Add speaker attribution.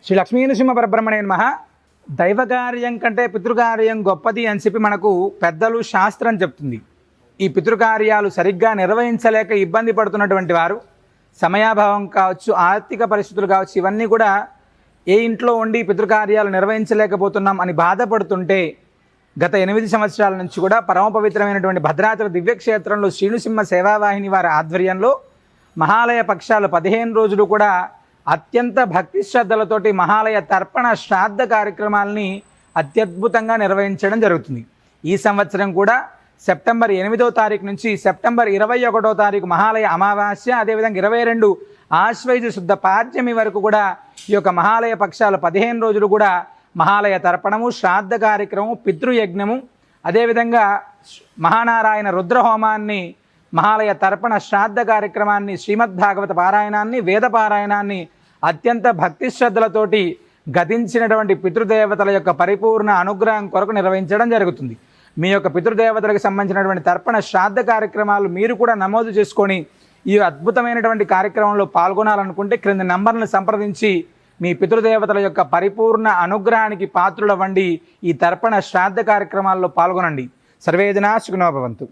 Speaker 1: శ్రీ లక్ష్మీనృసింహ పరబ్రహ్మణే నమః. దైవకార్యం కంటే పితృకార్యం గొప్పది అని చెప్పి మనకు పెద్దలు శాస్త్రం చెప్తుంది. ఈ పితృకార్యాలు సరిగ్గా నిర్వహించలేక ఇబ్బంది పడుతున్నటువంటి వారు, సమయాభావం కావచ్చు, ఆర్థిక పరిస్థితులు కావచ్చు, ఇవన్నీ కూడా ఏ ఇంట్లో ఉండి పితృకార్యాలు నిర్వహించలేకపోతున్నాం అని బాధపడుతుంటే గత 8 సంవత్సరాల నుంచి కూడా పరమ పవిత్రమైనటువంటి భద్రాచల దివ్యక్షేత్రంలో శ్రీనృసింహ సేవావాహిని వారి ఆధ్వర్యంలో మహాలయ పక్షాలు 15 రోజులు కూడా అత్యంత భక్తి శ్రద్ధలతోటి మహాలయ తర్పణ శ్రాద్ధ కార్యక్రమాలని అత్యద్భుతంగా నిర్వహించడం జరుగుతుంది. ఈ సంవత్సరం కూడా సెప్టెంబర్ 8వ తారీఖు నుంచి సెప్టెంబర్ 21వ తారీఖు మహాలయ అమావాస్య, అదేవిధంగా 22 ఆశ్వయుజ శుద్ధ పాడ్యమి వరకు కూడా ఈ యొక్క మహాలయ పక్షాలు 15 రోజులు కూడా మహాలయ తర్పణము, శ్రాద్ధ కార్యక్రమము, పితృయజ్ఞము, అదేవిధంగా మహానారాయణ రుద్రహోమాన్ని, మహాలయ తర్పణ శ్రాద్ధ కార్యక్రమాన్ని, శ్రీమద్భాగవత పారాయణాన్ని, వేద పారాయణాన్ని అత్యంత భక్తి శ్రద్ధలతోటి గతించినటువంటి పితృదేవతల యొక్క పరిపూర్ణ అనుగ్రహం కొరకు నిర్వహించడం జరుగుతుంది. మీ యొక్క పితృదేవతలకు సంబంధించినటువంటి తర్పణ శ్రాద్ధ కార్యక్రమాలు మీరు కూడా నమోదు చేసుకొని ఈ అద్భుతమైనటువంటి కార్యక్రమంలో పాల్గొనాలనుకుంటే క్రింద నంబర్లను సంప్రదించి మీ పితృదేవతల యొక్క పరిపూర్ణ అనుగ్రహానికి పాత్రులవ్వండి. ఈ తర్పణ శ్రాద్ధ కార్యక్రమాల్లో పాల్గొనండి. సర్వేజనా సుఖినో భవంతు.